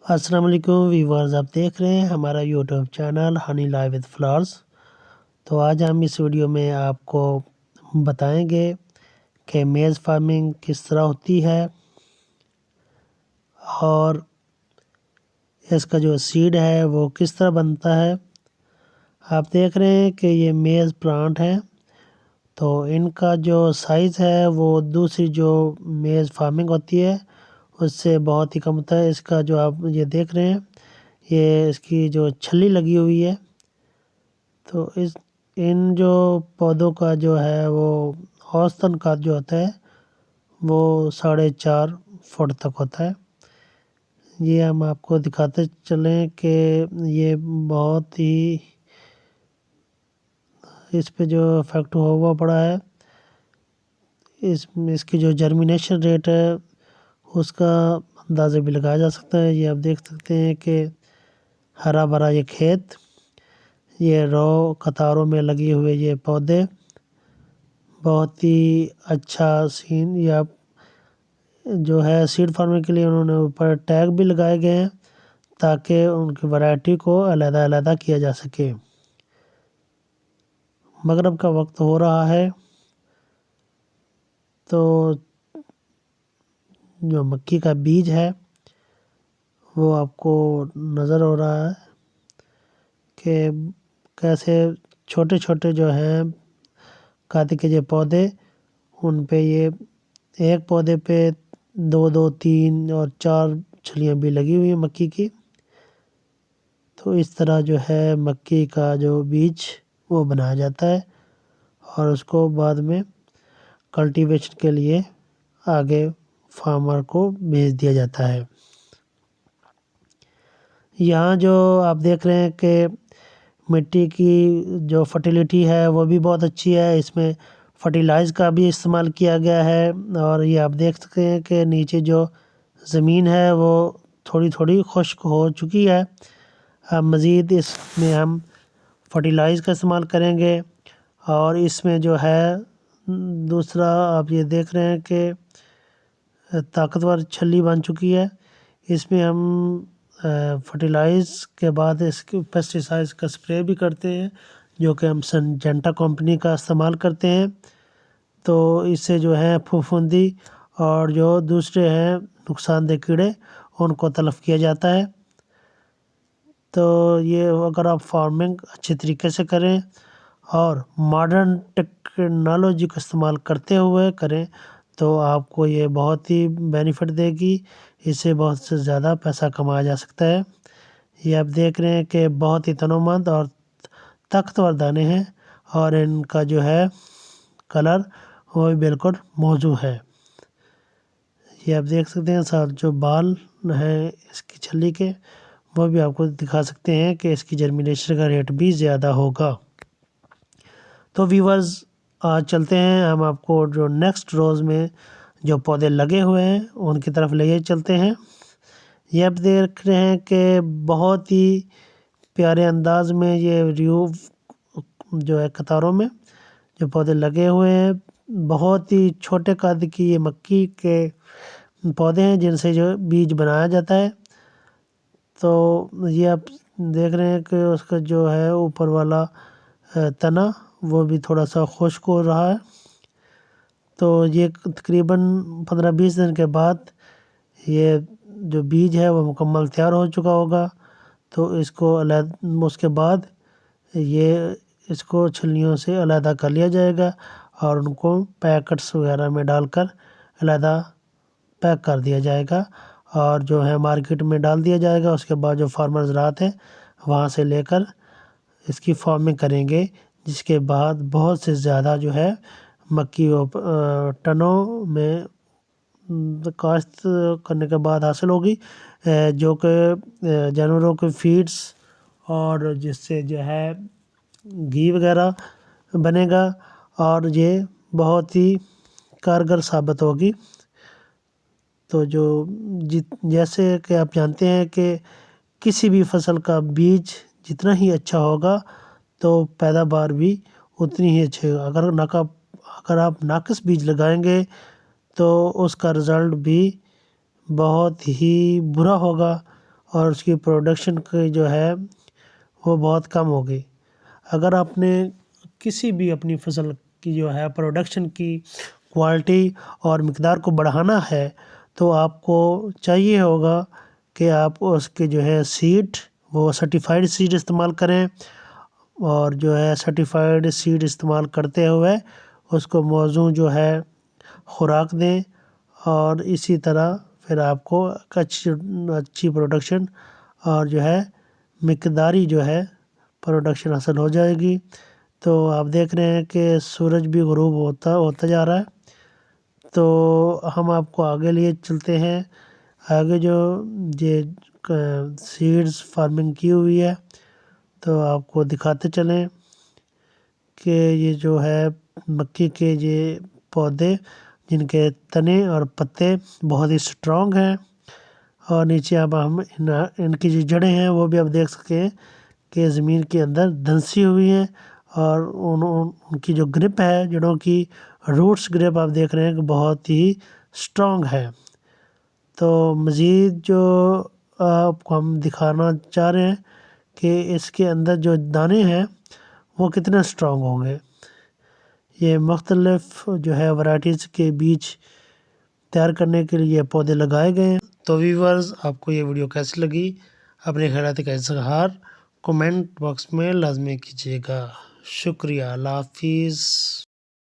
السلام علیکم ویورز، آپ دیکھ رہے ہیں ہمارا YouTube channel honey life with flowers. تو آج ہم اس ویڈیو میں آپ کو بتائیں گے کہ میز فارمنگ کس طرح ہوتی ہے اور اس کا جو سیڈ ہے وہ کس طرح بنتا ہے۔ آپ دیکھ رہے ہیں کہ یہ میز پلانٹ ہے، تو ان کا جو سائز ہے وہ دوسری جو میز فارمنگ ہوتی ہے اس سے بہت ہی کم ہوتا ہے۔ اس کا جو آپ یہ دیکھ رہے ہیں، یہ اس کی جو چھلی لگی ہوئی ہے، تو ان جو پودوں کا جو ہے وہ اوسطاً قد جو ہوتا ہے وہ 4.5 فٹ تک ہوتا ہے۔ یہ ہم آپ کو دکھاتے چلیں کہ یہ بہت ہی اس پہ جو افیکٹ ہوا پڑا ہے، اس کی جو جرمینیشن ریٹ ہے اس کا اندازہ بھی لگایا جا سکتا ہے۔ یہ آپ دیکھ سکتے ہیں کہ ہرا بھرا یہ کھیت، یہ رو قطاروں میں لگے ہوئے یہ پودے، بہت ہی اچھا سین۔ یہ آپ جو ہے سیڈ فارمنگ کے لیے انہوں نے اوپر ٹیگ بھی لگائے گئے ہیں تاکہ ان کی ورائٹی کو علیحدہ علیحدہ کیا جا سکے۔ مغرب کا وقت ہو رہا ہے، تو جو مکی کا بیج ہے وہ آپ کو نظر ہو رہا ہے کہ کیسے چھوٹے چھوٹے جو ہیں قد کے جو پودے، ان پہ یہ ایک پودے پہ 2 3 اور 4 چھلیاں بھی لگی ہوئی ہیں مکی کی۔ تو اس طرح جو ہے مکی کا جو بیج وہ بنایا جاتا ہے اور اس کو بعد میں کلٹیویشن کے لیے آگے فارمر کو بھیج دیا جاتا ہے۔ یہاں جو آپ دیکھ رہے ہیں کہ مٹی کی جو فرٹیلیٹی ہے وہ بھی بہت اچھی ہے، اس میں فرٹیلائز کا بھی استعمال کیا گیا ہے، اور یہ آپ دیکھ سکتے ہیں کہ نیچے جو زمین ہے وہ تھوڑی تھوڑی خشک ہو چکی ہے۔ اب مزید اس میں ہم فرٹیلائز کا استعمال کریں گے، اور اس میں جو ہے دوسرا آپ یہ دیکھ رہے ہیں کہ طاقتور چھلی بن چکی ہے۔ اس میں ہم فرٹیلائز کے بعد اس کے پیسٹیسائڈز کا سپرے بھی کرتے ہیں، جو کہ ہم سنجنٹا کمپنی کا استعمال کرتے ہیں۔ تو اس سے جو ہے پھپھوندی اور جو دوسرے ہیں نقصان دہ کیڑے ان کو تلف کیا جاتا ہے۔ تو یہ اگر آپ فارمنگ اچھے طریقے سے کریں اور ماڈرن ٹیکنالوجی کا استعمال کرتے ہوئے کریں تو آپ کو یہ بہت ہی بینیفٹ دے گی، اس سے بہت سے زیادہ پیسہ کمایا جا سکتا ہے۔ یہ آپ دیکھ رہے ہیں کہ بہت ہی تنومند اور طاقتور دانے ہیں، اور ان کا جو ہے کلر وہ بھی بالکل موزوں ہے۔ یہ آپ دیکھ سکتے ہیں ساتھ جو بال ہیں اس کی چھلی کے، وہ بھی آپ کو دکھا سکتے ہیں کہ اس کی جرمینیشن کا ریٹ بھی زیادہ ہوگا۔ تو ویورز آج چلتے ہیں، ہم آپ کو جو نیکسٹ روز میں جو پودے لگے ہوئے ہیں ان کی طرف لے چلتے ہیں۔ یہ آپ دیکھ رہے ہیں کہ بہت ہی پیارے انداز میں یہ ریو جو ہے قطاروں میں جو پودے لگے ہوئے ہیں، بہت ہی چھوٹے قد کی یہ مکی کے پودے ہیں جن سے جو بیج بنایا جاتا ہے۔ تو یہ آپ دیکھ رہے ہیں کہ اس کا جو ہے اوپر والا تنا وہ بھی تھوڑا سا خشک ہو رہا ہے۔ تو یہ تقریباً 15-20 دن کے بعد یہ جو بیج ہے وہ مکمل تیار ہو چکا ہوگا۔ تو اس کو اس کے بعد یہ اس کو چھلیوں سے علیحدہ کر لیا جائے گا اور ان کو پیکٹس وغیرہ میں ڈال کر علیحدہ پیک کر دیا جائے گا، اور جو ہے مارکیٹ میں ڈال دیا جائے گا۔ اس کے بعد جو فارمرز رات ہیں وہاں سے لے کر اس کی فارمنگ کریں گے، جس کے بعد بہت سے زیادہ جو ہے مکی ٹنوں میں کاشت کرنے کے بعد حاصل ہوگی، جو کہ جانوروں کے فیڈس اور جس سے جو ہے گھی وغیرہ بنے گا، اور یہ بہت ہی کارگر ثابت ہوگی۔ تو جو جیسے کہ آپ جانتے ہیں کہ کسی بھی فصل کا بیج جتنا ہی اچھا ہوگا تو پیداوار بھی اتنی ہی اچھی ہوگا۔ اگر آپ ناقص بیج لگائیں گے تو اس کا رزلٹ بھی بہت ہی برا ہوگا، اور اس کی پروڈکشن کی جو ہے وہ بہت کم ہوگی۔ اگر آپ نے کسی بھی اپنی فصل کی جو ہے پروڈکشن کی کوالٹی اور مقدار کو بڑھانا ہے تو آپ کو چاہیے ہوگا کہ آپ اس کے جو ہے سیڈ وہ سرٹیفائیڈ سیڈ استعمال کریں، اور جو ہے سرٹیفائیڈ سیڈ استعمال کرتے ہوئے اس کو موزوں جو ہے خوراک دیں، اور اسی طرح پھر آپ کو اچھی پروڈکشن اور جو ہے مقداری جو ہے پروڈکشن حاصل ہو جائے گی۔ تو آپ دیکھ رہے ہیں کہ سورج بھی غروب ہوتا جا رہا ہے، تو ہم آپ کو آگے لیے چلتے ہیں۔ آگے جو یہ سیڈز فارمنگ کی ہوئی ہے تو آپ کو دکھاتے چلیں کہ یہ جو ہے مکئی کے یہ پودے جن کے تنے اور پتے بہت ہی سٹرونگ ہیں، اور نیچے اب ہم ان کی جو جڑیں ہیں وہ بھی آپ دیکھ سکتے ہیں کہ زمین کے اندر دھنسی ہوئی ہیں، اور ان کی جو گرپ ہے، جڑوں کی روٹس گرپ آپ دیکھ رہے ہیں کہ بہت ہی سٹرونگ ہے۔ تو مزید جو آپ کو ہم دکھانا چاہ رہے ہیں کہ اس کے اندر جو دانے ہیں وہ کتنے سٹرونگ ہوں گے۔ یہ مختلف جو ہے ورائٹیز کے بیج تیار کرنے کے لیے پودے لگائے گئے ہیں۔ تو ویورز، آپ کو یہ ویڈیو کیسی لگی؟ اپنے خیالات کا اظہار کومنٹ باکس میں لازمی کیجیے گا۔ شکریہ، اللہ حافظ۔